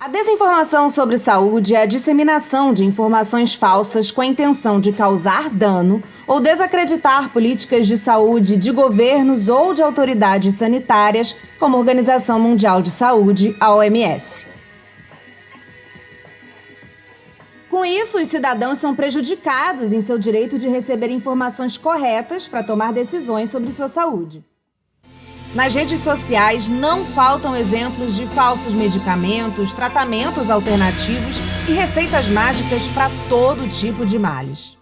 A desinformação sobre saúde é a disseminação de informações falsas com a intenção de causar dano ou desacreditar políticas de saúde de governos ou de autoridades sanitárias, como a Organização Mundial de Saúde, a OMS. Com isso, os cidadãos são prejudicados em seu direito de receber informações corretas para tomar decisões sobre sua saúde. Nas redes sociais não faltam exemplos de falsos medicamentos, tratamentos alternativos e receitas mágicas para todo tipo de males.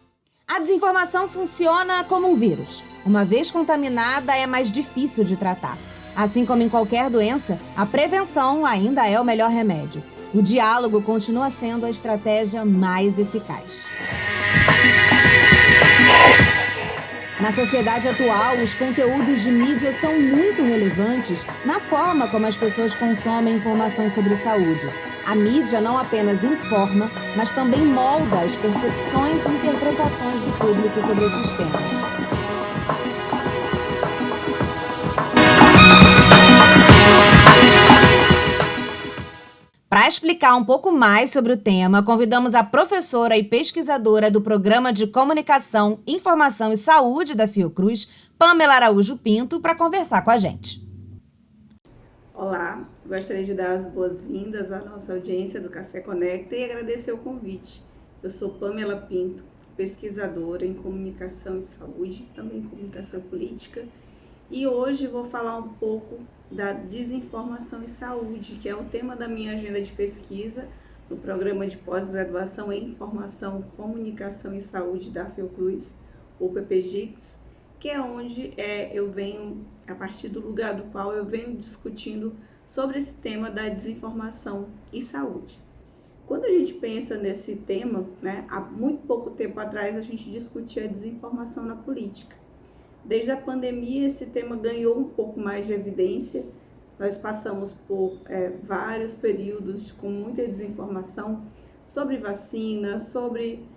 A desinformação funciona como um vírus. Uma vez contaminada, é mais difícil de tratar. Assim como em qualquer doença, a prevenção ainda é o melhor remédio. O diálogo continua sendo a estratégia mais eficaz. Na sociedade atual, os conteúdos de mídia são muito relevantes na forma como as pessoas consomem informações sobre saúde. A mídia não apenas informa, mas também molda as percepções e interpretações do público sobre esses temas. Para explicar um pouco mais sobre o tema, convidamos a professora e pesquisadora do Programa de Comunicação, Informação e Saúde da Fiocruz, Pamela Araújo Pinto, para conversar com a gente. Olá, gostaria de dar as boas-vindas à nossa audiência do Café Conecta e agradecer o convite. Eu sou Pamela Pinto, pesquisadora em Comunicação e Saúde, também em Comunicação Política, e hoje vou falar um pouco da desinformação em saúde, que é o tema da minha agenda de pesquisa no programa de pós-graduação em Informação, Comunicação e Saúde da Fiocruz, o PPGIX, que é onde eu venho, a partir do lugar do qual eu venho discutindo sobre esse tema da desinformação e saúde. Quando a gente pensa nesse tema, há muito pouco tempo atrás a gente discutia a desinformação na política. Desde a pandemia, esse tema ganhou um pouco mais de evidência. Nós passamos por vários períodos com muita desinformação sobre vacina, sobre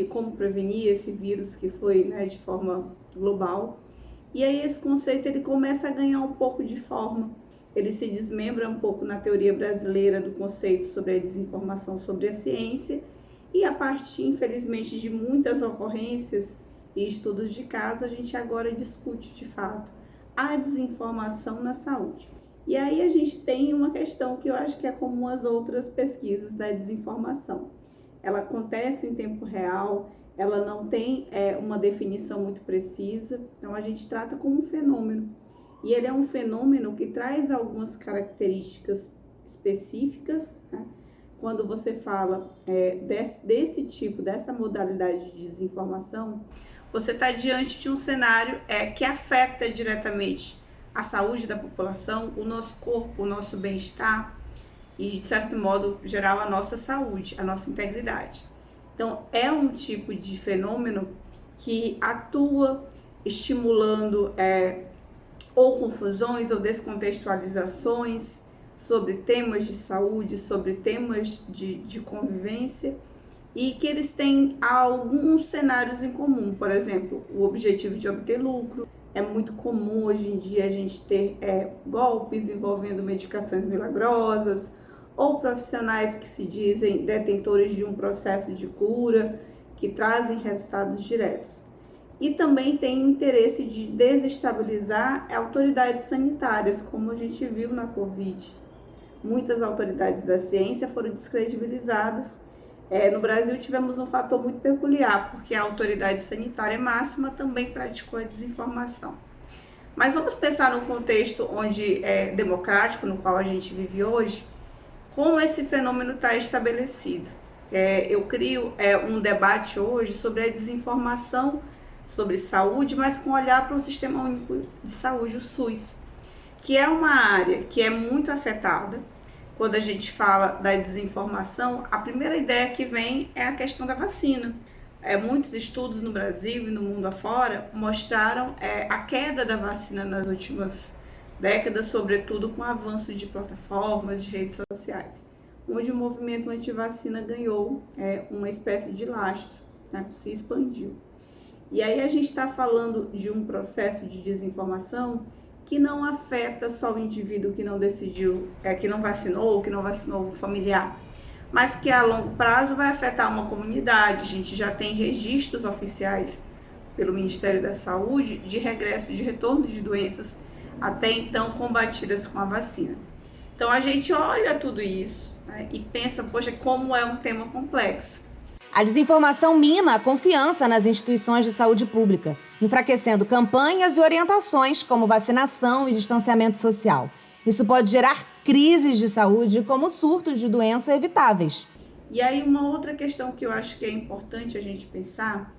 como prevenir esse vírus que foi de forma global. E aí esse conceito ele começa a ganhar um pouco de forma. Ele se desmembra um pouco na teoria brasileira do conceito sobre a desinformação sobre a ciência. E a partir, infelizmente, de muitas ocorrências e estudos de caso, a gente agora discute de fato a desinformação na saúde. E aí a gente tem uma questão que eu acho que é comum às outras pesquisas da desinformação. Ela acontece em tempo real, ela não tem uma definição muito precisa, então a gente trata como um fenômeno. E ele é um fenômeno que traz algumas características específicas, Quando você fala desse tipo, dessa modalidade de desinformação, você está diante de um cenário que afeta diretamente a saúde da população, o nosso corpo, o nosso bem-estar e, de certo modo, geral, a nossa saúde, a nossa integridade. Então, é um tipo de fenômeno que atua estimulando ou confusões ou descontextualizações sobre temas de saúde, sobre temas de convivência, e que eles têm alguns cenários em comum. Por exemplo, o objetivo de obter lucro. É muito comum hoje em dia a gente ter golpes envolvendo medicações milagrosas ou profissionais que se dizem detentores de um processo de cura que trazem resultados diretos. E também tem o interesse de desestabilizar autoridades sanitárias, como a gente viu na Covid. Muitas autoridades da ciência foram descredibilizadas. No Brasil tivemos um fator muito peculiar, porque a autoridade sanitária máxima também praticou a desinformação. Mas vamos pensar num contexto onde democrático, no qual a gente vive hoje, como esse fenômeno está estabelecido. Eu crio um debate hoje sobre a desinformação sobre saúde, mas com olhar para o Sistema Único de Saúde, o SUS, que é uma área que é muito afetada. Quando a gente fala da desinformação, a primeira ideia que vem é a questão da vacina. Muitos estudos no Brasil e no mundo afora mostraram a queda da vacina nas últimas décadas, sobretudo com o avanço de plataformas, de redes sociais, onde o movimento anti-vacina ganhou uma espécie de lastro, se expandiu. E aí a gente está falando de um processo de desinformação que não afeta só o indivíduo que não decidiu, que não vacinou ou que não vacinou o familiar, mas que a longo prazo vai afetar uma comunidade. A gente já tem registros oficiais pelo Ministério da Saúde de regresso, de retorno de doenças até então combatidas com a vacina. Então a gente olha tudo isso, né, e pensa, poxa, como é um tema complexo. A desinformação mina a confiança nas instituições de saúde pública, enfraquecendo campanhas e orientações como vacinação e distanciamento social. Isso pode gerar crises de saúde, como surtos de doença evitáveis. E aí uma outra questão que eu acho que é importante a gente pensar,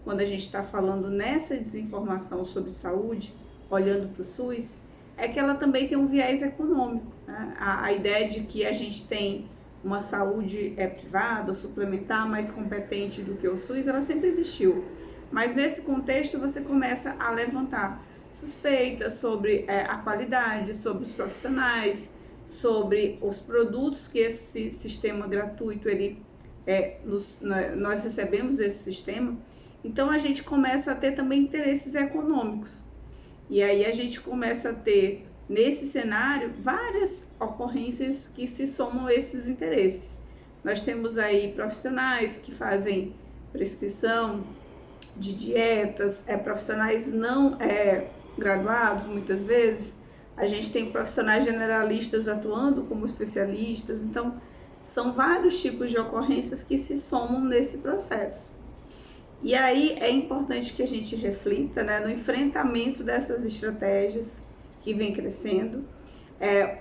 quando a gente está falando nessa desinformação sobre saúde, olhando para o SUS, é que ela também tem um viés econômico, né? A ideia de que a gente tem uma saúde privada, suplementar, mais competente do que o SUS, ela sempre existiu. Mas nesse contexto você começa a levantar suspeitas sobre a qualidade, sobre os profissionais, sobre os produtos que esse sistema gratuito, nós recebemos esse sistema. Então a gente começa a ter também interesses econômicos. E aí a gente começa a ter, nesse cenário, várias ocorrências que se somam a esses interesses. Nós temos aí profissionais que fazem prescrição de dietas, profissionais não graduados, muitas vezes. A gente tem profissionais generalistas atuando como especialistas. Então, são vários tipos de ocorrências que se somam nesse processo. E aí é importante que a gente reflita, né, no enfrentamento dessas estratégias que vem crescendo.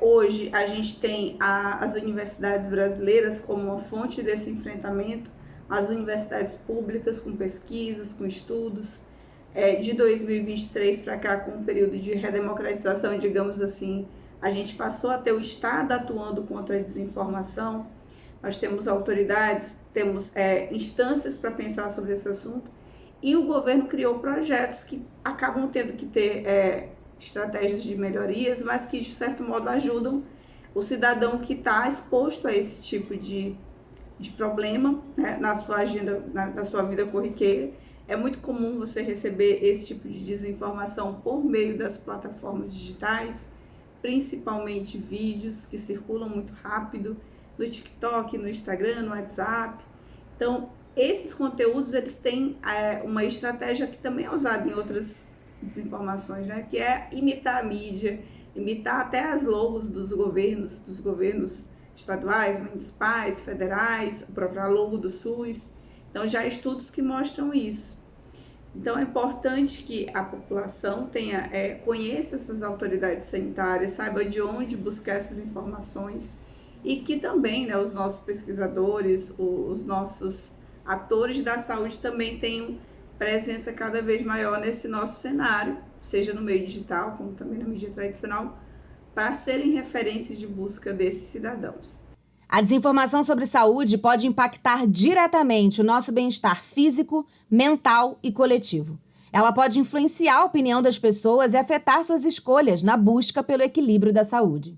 Hoje a gente tem as universidades brasileiras como uma fonte desse enfrentamento, as universidades públicas com pesquisas, com estudos. De 2023 para cá, com o período de redemocratização, digamos assim, a gente passou a ter o Estado atuando contra a desinformação. Nós temos autoridades, temos instâncias para pensar sobre esse assunto, e o governo criou projetos que acabam tendo que ter estratégias de melhorias, mas que de certo modo ajudam o cidadão que está exposto a esse tipo de problema, né, na sua agenda, na sua vida corriqueira. É muito comum você receber esse tipo de desinformação por meio das plataformas digitais, principalmente vídeos que circulam muito rápido, no TikTok, no Instagram, no WhatsApp. Então, esses conteúdos, eles têm uma estratégia que também é usada em outras desinformações, né? Que é imitar a mídia, imitar até as logos dos governos estaduais, municipais, federais, o próprio logo do SUS. Então, já há estudos que mostram isso. Então, é importante que a população conheça essas autoridades sanitárias, saiba de onde buscar essas informações, e que também, né, os nossos pesquisadores, os nossos atores da saúde também tenham presença cada vez maior nesse nosso cenário, seja no meio digital, como também na mídia tradicional, para serem referências de busca desses cidadãos. A desinformação sobre saúde pode impactar diretamente o nosso bem-estar físico, mental e coletivo. Ela pode influenciar a opinião das pessoas e afetar suas escolhas na busca pelo equilíbrio da saúde.